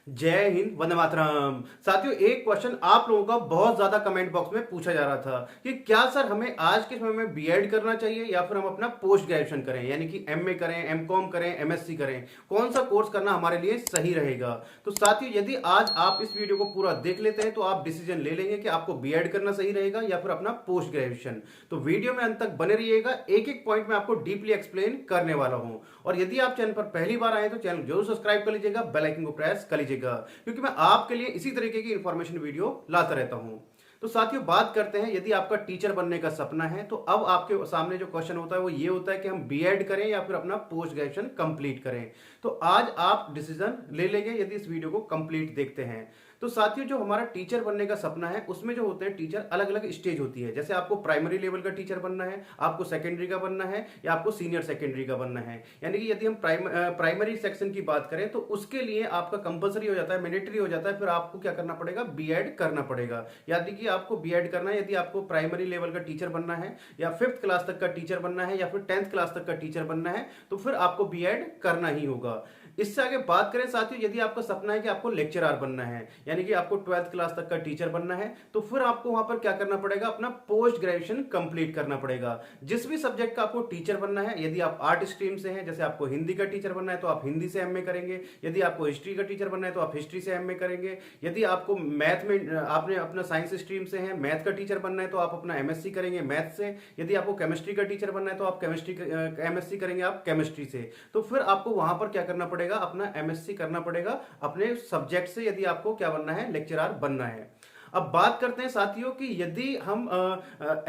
जय हिंद, वंदे मातरम। साथियों, एक क्वेश्चन आप लोगों का बहुत ज्यादा कमेंट बॉक्स में पूछा जा रहा था कि क्या सर हमें आज के समय में बीएड करना चाहिए या फिर हम अपना पोस्ट ग्रेजुएशन करें, यानी कि एमए करें, एमकॉम करें, एमएससी करें, कौन सा कोर्स करना हमारे लिए सही रहेगा। तो साथियों, यदि आज आप इस वीडियो को पूरा देख लेते हैं तो आप डिसीजन ले लेंगे कि आपको बीएड करना सही रहेगा या फिर अपना पोस्ट ग्रेजुएशन। तो वीडियो में अंत तक बने रहिएगा, एक एक पॉइंट में आपको डीपली एक्सप्लेन करने वाला हूं। और यदि आप चैनल पर पहली बार आए तो चैनल जरूर सब्सक्राइब कर लीजिएगा, बेल आइकन को प्रेस कर लीजिएगा, क्योंकि मैं आपके लिए इसी तरीके की इंफॉर्मेशन वीडियो लाता रहता हूं। तो साथियों, बात करते हैं, यदि आपका टीचर बनने का सपना है तो अब आपके सामने जो क्वेश्चन होता है वो ये होता है कि हम बीएड करें या फिर अपना पोस्ट ग्रेजुएशन कंप्लीट करें। तो आज आप डिसीजन ले लेंगे यदि इस वीडियो को कंप्लीट देखते हैं। तो साथियों, जो हमारा टीचर बनने का सपना है उसमें जो होते हैं टीचर, अलग अलग स्टेज होती है। जैसे आपको प्राइमरी लेवल का टीचर बनना है, आपको सेकेंडरी का बनना है, या आपको सीनियर सेकेंडरी का बनना है। यानी कि यदि हम प्राइमरी सेक्शन की बात करें तो उसके लिए आपका कंपलसरी हो जाता है, मैंडेटरी हो जाता है, फिर आपको क्या करना पड़ेगा, बीएड करना पड़ेगा। यानी कि आपको बीएड करना है यदि आपको प्राइमरी लेवल का टीचर बनना है, या 5th क्लास तक का टीचर बनना है, या फिर 10th क्लास तक का टीचर बनना है, तो फिर आपको बीएड करना ही होगा। इससे आगे बात करें साथियों, यदि आपका सपना है कि आपको लेक्चरर बनना है, यानी कि आपको 12th क्लास तक का टीचर बनना है, तो फिर आपको वहां पर क्या करना पड़ेगा, अपना पोस्ट ग्रेजुएशन कंप्लीट करना पड़ेगा। जिस भी सब्जेक्ट का आपको टीचर बनना है, यदि आप आर्ट स्ट्रीम से हैं, जैसे आपको हिंदी का टीचर बनना है तो आप हिंदी से एमए करेंगे, यदि आपको हिस्ट्री का टीचर बनना है तो आप हिस्ट्री से एमए करेंगे, यदि आपको मैथ में आपने अपना साइंस स्ट्रीम से है, मैथ का टीचर बनना है तो आप अपना एमएससी करेंगे मैथ से, यदि आपको केमिस्ट्री का टीचर बनना है तो आप केमिस्ट्री एमएससी करेंगे आप केमिस्ट्री से। तो फिर आपको वहां पर क्या करना पड़ेगा, अपना एमएससी करना पड़ेगा अपने सब्जेक्ट से, यदि आपको क्या बनना है, लेक्चरर बनना है। अब बात करते हैं साथियों कि यदि हम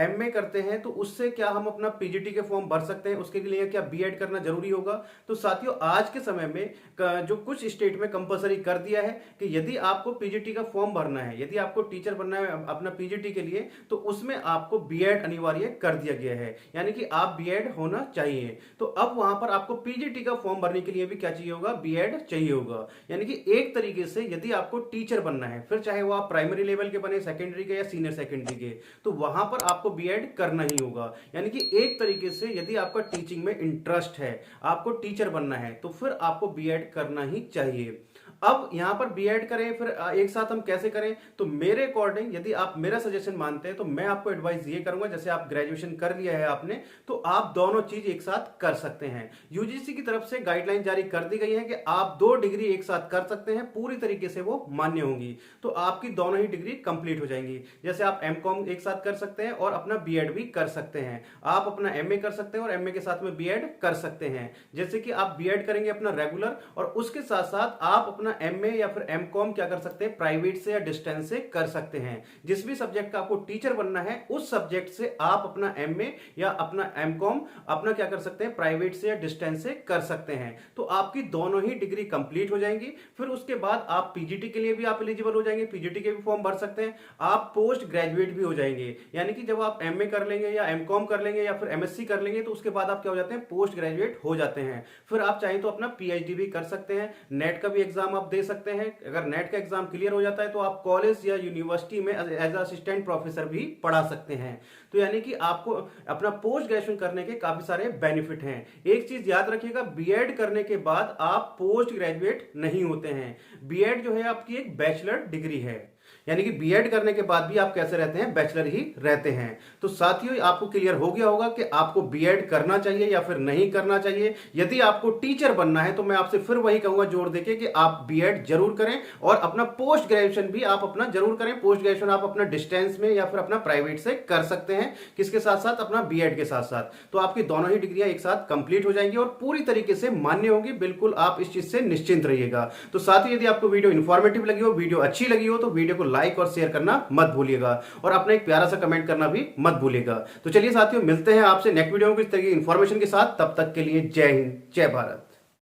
एमए करते हैं तो उससे क्या हम अपना पीजीटी के फॉर्म भर सकते हैं, उसके लिए क्या बीएड करना जरूरी होगा। तो साथियों, आज के समय में जो कुछ स्टेट में कंपलसरी कर दिया है कि यदि आपको पीजीटी का फॉर्म भरना है, यदि आपको टीचर बनना है अपना पीजीटी के लिए, तो उसमें आपको बीएड अनिवार्य कर दिया गया है, यानी कि आप बीएड होना चाहिए। तो अब वहां पर आपको पीजीटी का फॉर्म भरने के लिए भी क्या चाहिए होगा, बीएड चाहिए होगा। यानी कि एक तरीके से यदि आपको टीचर बनना है, फिर चाहे वो आप प्राइमरी लेवल के बने, सेकेंडरी के या सीनियर सेकेंडरी के, तो वहां पर आपको बीएड करना ही होगा। यानी कि एक तरीके से यदि आपका टीचिंग में इंटरेस्ट है, आपको टीचर बनना है, तो फिर आपको बीएड करना ही चाहिए। अब यहां पर बीएड करें फिर एक साथ हम कैसे करें, तो मेरे अकॉर्डिंग यदि आप मेरा सजेशन मानते हैं तो मैं आपको एडवाइस ये करूंगा, जैसे आप ग्रेजुएशन कर लिया है आपने, तो आप दोनों चीज एक साथ कर सकते हैं। यूजीसी की तरफ से गाइडलाइन जारी कर दी गई है कि आप 2 डिग्री एक साथ कर सकते हैं, पूरी तरीके से वो मान्य होंगी, तो आपकी दोनों ही डिग्री कंप्लीट हो जाएंगी। जैसे आप एमकॉम एक साथ कर सकते हैं और अपना बीएड भी कर सकते हैं, आप अपना एमए कर सकते हैं और एमए के साथ में बीएड कर सकते हैं। जैसे कि आप बीएड करेंगे अपना रेगुलर, और उसके साथ साथ आप अपना एमए या फिर एमकॉम क्या कर सकते हैं, प्राइवेट से या डिस्टेंस से कर सकते हैं। जिस भी सब्जेक्ट का आपको टीचर बनना है उस सब्जेक्ट से आप अपना एमए या अपना एमकॉम अपना क्या कर सकते हैं, प्राइवेट से या डिस्टेंस से कर सकते हैं। तो आपकी दोनों ही डिग्री कंप्लीट हो जाएंगी। फिर उसके बाद आप पीजीटी के लिए भी आप एलिजिबल हो जाएंगे, पीजीटी के भी फॉर्म भर सकते हैं, आप पोस्ट ग्रेजुएट भी हो जाएंगे। यानी कि जब आप एमए कर लेंगे या एमकॉम कर लेंगे या फिर एमएससी कर लेंगे, तो उसके बाद आप क्या हो जाते हैं, पोस्ट ग्रेजुएट हो जाते हैं। फिर आप चाहें तो अपना पीएचडी भी कर सकते हैं, नेट का भी एग्जाम आप दे सकते हैं। अगर नेट का एग्जाम क्लियर हो जाता है तो आप कॉलेज या यूनिवर्सिटी में एज असिस्टेंट प्रोफेसर भी पढ़ा सकते हैं। तो यानी कि आपको अपना पोस्ट ग्रेजुएशन करने के काफी सारे बेनिफिट हैं। एक चीज याद रखिएगा, बीएड करने के बाद आप पोस्ट ग्रेजुएट नहीं होते हैं। बीएड जो है आपकी एक बैचलर डिग्री है, यानी कि बीएड करने के बाद भी आप कैसे रहते हैं, बैचलर ही रहते हैं। तो साथियों, आपको क्लियर हो गया होगा कि आपको बीएड करना चाहिए या फिर नहीं करना चाहिए। यदि आपको टीचर बनना है तो मैं आपसे फिर वही कहूंगा जोर देके कि आप बीएड जरूर करें और अपना पोस्ट ग्रेजुएशन भी आप अपना जरूर करें। पोस्ट ग्रेजुएशन आप अपना डिस्टेंस में या फिर अपना प्राइवेट से कर सकते हैं, किसके साथ साथ, अपना बीएड के साथ साथ। तो आपकी दोनों ही डिग्रियां एक साथ कंप्लीट हो जाएंगी और पूरी तरीके से मान्य होगी। बिल्कुल आप इस चीज से निश्चिंत रहिएगा। तो साथियों, यदि आपको वीडियो इंफॉर्मेटिव लगी हो, वीडियो अच्छी लगी हो, तो वीडियो को लाइक और शेयर करना मत भूलिएगा और अपना एक प्यारा सा कमेंट करना भी मत भूलिएगा। तो चलिए साथियों, मिलते हैं आपसे नेक्स्ट वीडियो में इस तरह की इंफॉर्मेशन के साथ। तब तक के लिए जय हिंद, जय भारत।